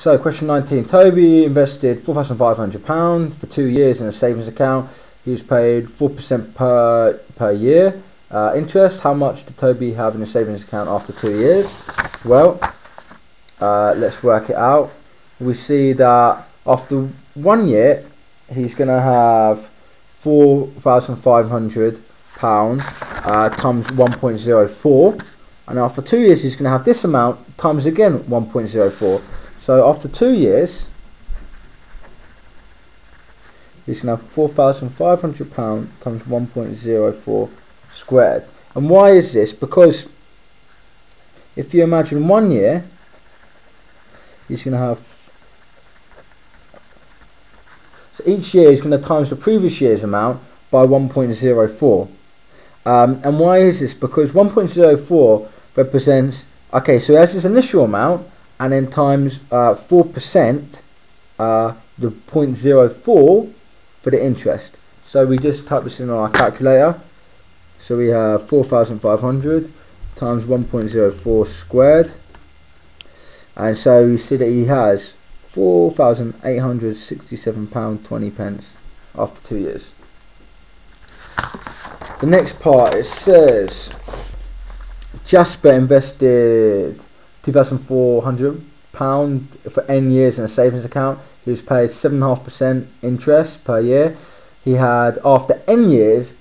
So question 19. Toby invested £4,500 for 2 years in a savings account. He was paid 4% per year interest. How much did Toby have in a savings account after 2 years? Well, let's work it out. We see that after 1 year he's going to have £4,500 times 1.04, and after 2 years he's going to have this amount times again 1.04. So after 2 years he's going to have £4,500 times 1.04 squared. And why is this? Because if you imagine 1 year, he's going to have, so each year is going to times the previous year's amount by 1.04. And why is this? Because 1.04 represents, okay, so that's his initial amount, and then times 4%, the 0.04 for the interest. So we just type this in on our calculator. So we have 4,500 times 1.04 squared, and so you see that he has £4,867.20 after 2 years. The next part, it says Jasper invested £2,400 for n years in a savings account. He was paid 7.5% interest per year. He had, after n years,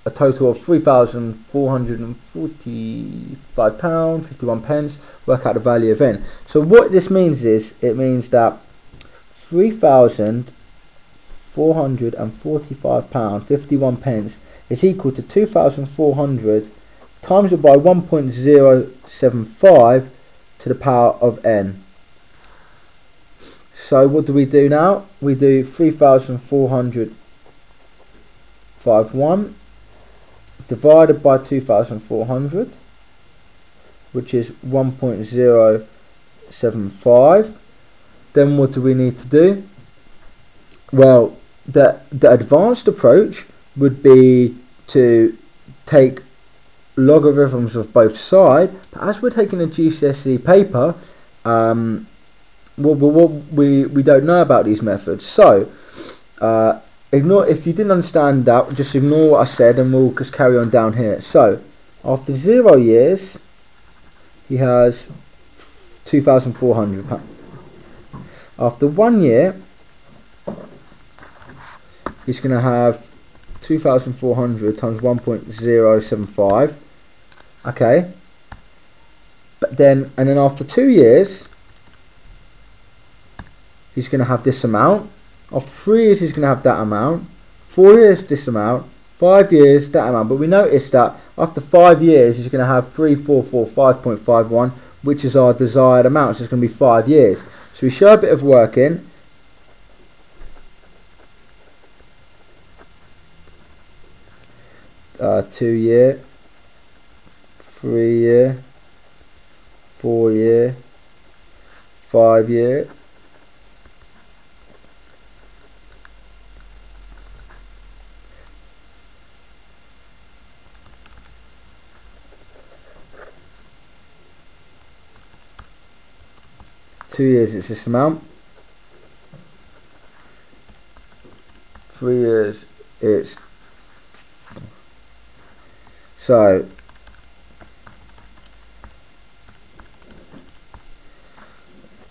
a total of £3,445.51. Work out the value of n. So what this means is, it means that £3,445.51 is equal to 2,400 times it by 1.075 to the power of n. So what do we do now? We do 3,451 divided by 2,400, which is 1.075. Then what do we need to do? Well, the advanced approach would be to take logarithms of both sides, but as we're taking a GCSE paper, we don't know about these methods. So ignore, if you didn't understand that, just ignore what I said and we'll just carry on down here. So after 0 years he has £2,400. After 1 year he's going to have 2,400 times 1.075. okay, but then, and then after 2 years he's going to have this amount. After 3 years he's going to have that amount. 4 years this amount. 5 years that amount. But we notice that after 5 years he's going to have 3,445.51, which is our desired amount. So it's going to be 5 years. So we show a bit of working. Two year, 3 year, 4 year, 5 year, 2 years it's this amount, 3 years it's, so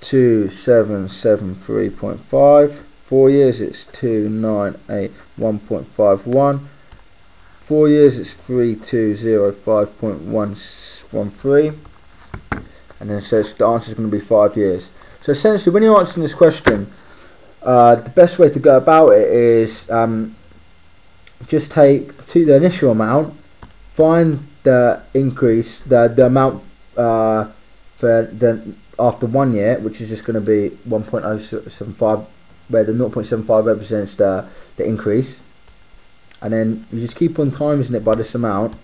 2,773.5. 4 years it's 2,981.51. 4 years it's 3,205.113. And then so the answer is going to be 5 years. So essentially, when you're answering this question, the best way to go about it is just take the initial amount, find the increase, the amount for the after 1 year, which is just going to be 1.075, where the 0.75 represents the increase, and then you just keep on timesing it by this amount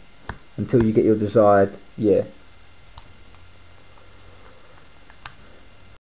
until you get your desired year.